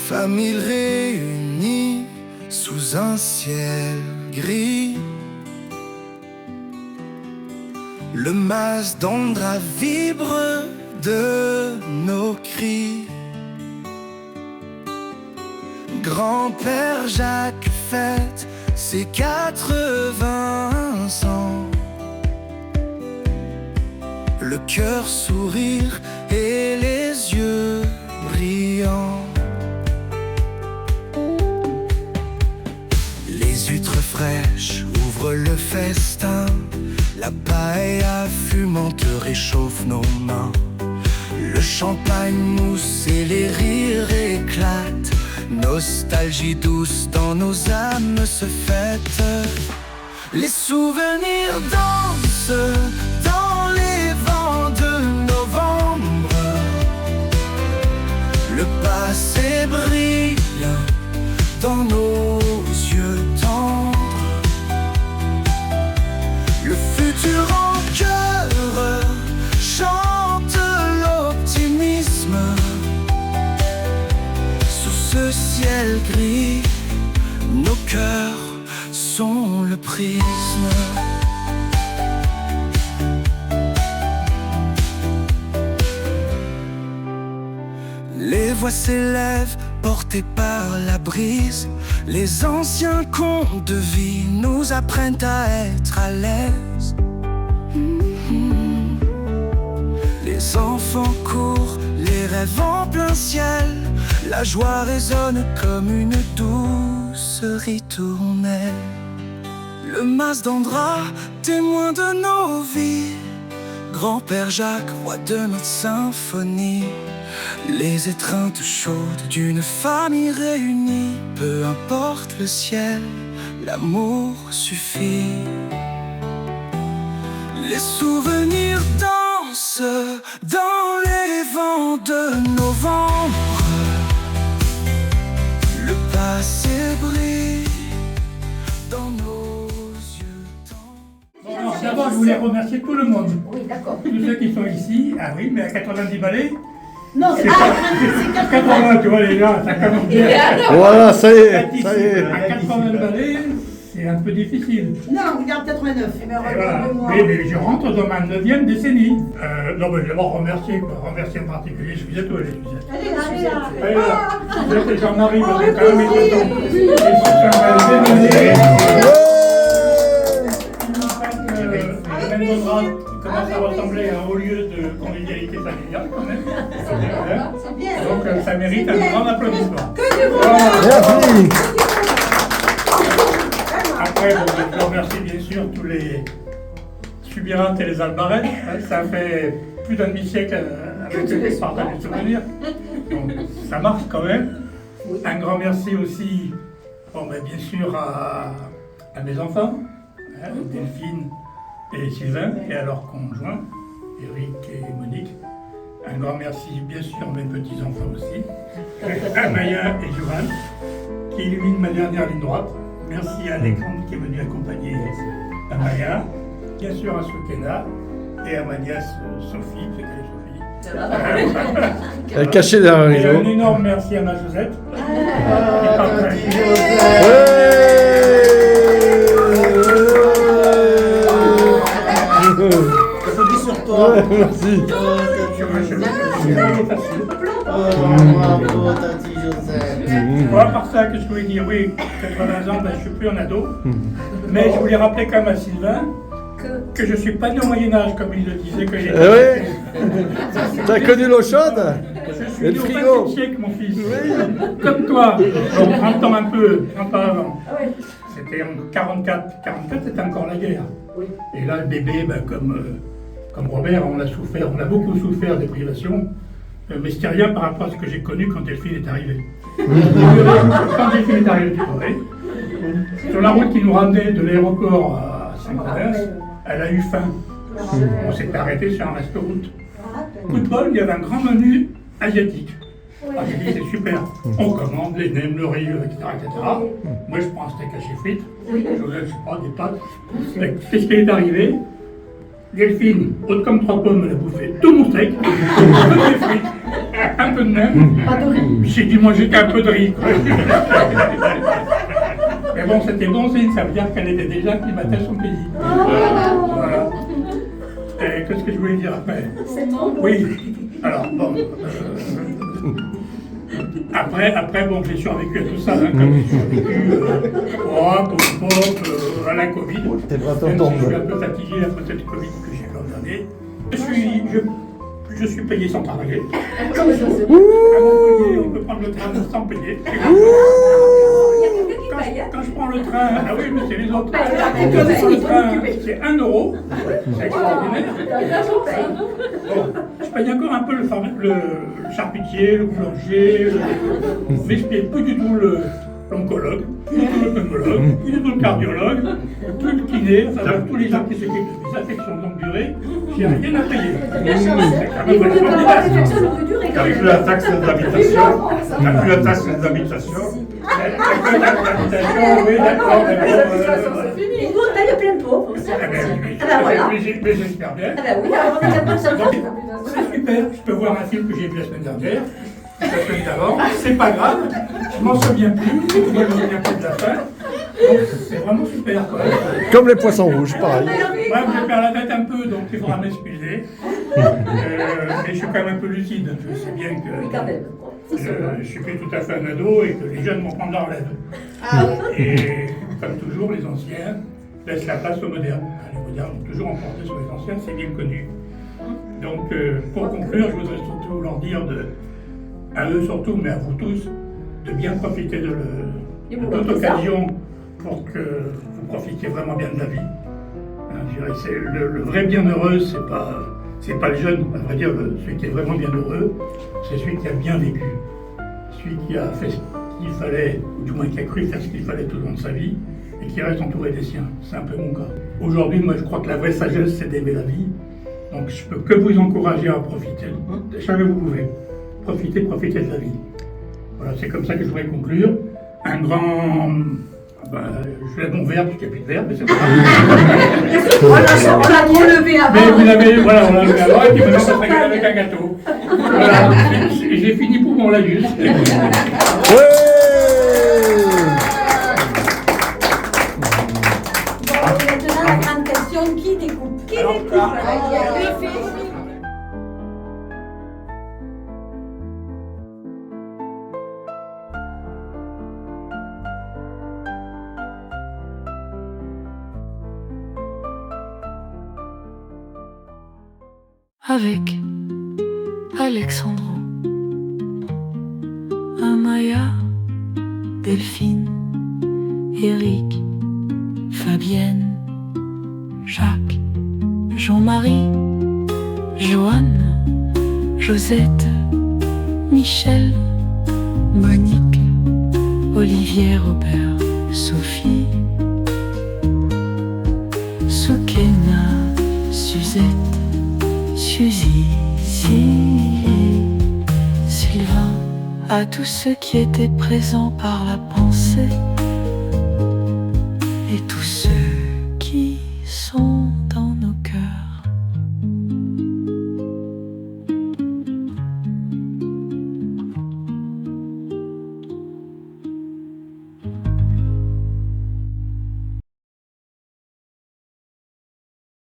Famille réunie sous un ciel gris, le mas d'Andra vibre de nos cris. Grand-père Jacques fête ses 80 ans, le cœur sourire et les yeux brillants. Les huîtres fraîches ouvrent le festin, la paella fumante réchauffe nos mains. Le champagne mousse et les rires éclatent, nostalgie douce dans nos âmes se fête. Les souvenirs dansent dans les vents de novembre, le passé brille dans nos yeux tendres, le futur en cœur chante l'optimisme. Sous ce ciel gris, nos cœurs sont le prisme. Les voix s'élèvent portés par la brise, les anciens contes de vie nous apprennent à être à l'aise. Les enfants courent, les rêves en plein ciel, la joie résonne comme une douce ritournelle. Le mas d'Andra, témoin de nos vies, grand-père Jacques, roi de notre symphonie. Les étreintes chaudes d'une famille réunie, peu importe le ciel, l'amour suffit. Les souvenirs dansent dans les vents de novembre, le passé brille dans nos yeux tendres. Alors d'abord, je voulais remercier tout le monde. Oui, d'accord. Tous ceux qui sont ici. Ah oui, mais à 90 balais. Non, c'est 80, tu vois les gens, ça commence bien. Voilà, ça y est, ça y est. À 80 balais, c'est un peu difficile. Non, regarde 89. Et voilà. Mais je rentre dans ma 9e décennie. Non, mais d'abord remercier en particulier, je suis à toi, Suzette. Allez là, allez là. Allez là, Suzette et Jean-Marie, parce que quand même, ils sont qui commence à ressembler à un haut lieu de convivialité familiale quand même. C'est bien. Donc ça mérite un grand applaudissement. Merci. Après, je remercie bien sûr Subirat et les Albarès, ça fait plus d'un demi-siècle avec eux que je partage des souvenirs. Donc ça marche quand même. Un grand merci aussi, bien sûr, à mes enfants, Delphine et Sylvain, et à leurs conjoints, Eric et Monique. Un grand merci, bien sûr, à mes petits-enfants aussi, à Maya et Johan, qui illuminent ma dernière ligne droite. Merci à Alexandre qui est venu accompagner Maya, bien sûr à Soukena et à ma nièce Sophie, c'est quelle Sophie. Elle est cachée derrière les Et un rideaux. énorme merci à ma Josette. J'applaudis sur toi. Merci. Bravo, Tati Joseph. Bon, à part ça, que je voulais dire, oui, 80 ans, je ne suis plus en ado. Mais je voulais rappeler quand même à Sylvain que je ne suis pas né au Moyen-Âge, comme il le disait, que j'ai T'as connu l'eau chaude? Je suis Et né le au frigo. 20e siècle, mon fils. Comme toi. Donc, 30 ans un peu, 30 ans avant. C'était en 44. 44, c'était encore la guerre. Et là, le bébé, comme Robert, on a beaucoup souffert des privations. Mais c'était rien par rapport à ce que j'ai connu quand Delphine est arrivée. Quand Delphine est arrivée du Corée, sur la route qui nous ramenait de l'aéroport à Saint-Gaudens, elle a eu faim. On s'est arrêté sur un restaurant. Coup de bol, il y avait un grand menu asiatique. Ah, j'ai dit, c'est super. On commande les nems, le riz, etc., etc. Moi, je prends un steak haché frites. Je sais pas, des pâtes. Qu'est-ce qui est arrivé? Delphine, haute comme 3 pommes, elle a bouffé tout mon steak, un peu de frites, un peu de nems. Pas de riz. J'ai dû manger qu'un peu de riz. Mais bon, c'était bon signe, ça veut dire qu'elle était déjà acclimatée à son pays. Voilà. Et qu'est-ce que je voulais dire après? Oui, alors bon. Après, bon, j'ai survécu à tout ça, comme j'ai survécu à la Covid. Tes bras Même si tombent. je suis un peu fatigué après cette Covid que j'ai eu l'an dernier. Je suis payé sans travailler. À Montpellier, on peut prendre le train sans payer. Quand je prends le train, ah oui, mais c'est les autres. Quand je prends le train, c'est 1 euro. C'est extraordinaire. Bon, je paye encore un peu le charcutier, le boulanger, mais je paye plus du tout l'oncologue, plus du tout le pneumologue, plus du tout le cardiologue, tout le kiné, enfin bref, tous les gens qui s'occupent des affections de longue durée, j'ai rien à payer. C'est quand même vachement bien. T'as plus la taxe d'habitation. T'as plus la taxe d'habitation. Oui, d'accord, Et nous, on taille plein de pot. mais j'espère bien. Ah bah oui, alors on a capable de ça. C'est super, je peux voir un film que j'ai vu la semaine dernière, la semaine d'avant, c'est pas grave, je m'en souviens plus, je me souviens plus de la fin, donc c'est vraiment super quoi. Comme les poissons rouges, pareil. Ouais, je perds la tête un peu, donc il faudra m'excuser, mais je suis quand même un peu lucide, je sais bien que je suis plus tout à fait un ado et que les jeunes vont prendre la relève. Et comme toujours, les anciens laissent la place aux modernes. Les modernes ont toujours emporté sur les anciens, c'est bien connu. Donc, pour conclure, je voudrais surtout leur dire, à eux surtout, mais à vous tous, de bien profiter de toute occasion pour que vous profitiez vraiment bien de la vie. Je dirais que le vrai bienheureux, c'est pas le jeune, à vrai dire, celui qui est vraiment bienheureux, c'est celui qui a bien vécu, celui qui a fait ce qu'il fallait, ou du moins qui a cru faire ce qu'il fallait tout au long de sa vie, et qui reste entouré des siens. C'est un peu mon cas. Aujourd'hui, moi, je crois que la vraie sagesse, c'est d'aimer la vie. Donc, je peux que vous encourager à en profiter. Jamais vous pouvez. Profitez de la vie. Voilà, c'est comme ça que je voudrais conclure. Un grand... je lève mon verre, puisqu'il n'y a plus de verre, mais c'est pas grave. On l'a relevé avant. Mais vous l'avez, voilà, on l'a levé avant, et puis maintenant, ça se régale avec un gâteau. Voilà, j'ai fini pour mon laïus. Ouais. Maintenant, la grande question, qui découpe? Qui découpe? Avec Alexandro, Amaya, Delphine, Eric, Fabienne, Jacques, Jean-Marie, Joanne, Josette, Michel, Monique, Olivier, Robert, Sophie, Soukena, Suzette, Suzy, Sylvain, à tous ceux qui étaient présents par la pensée et tous ceux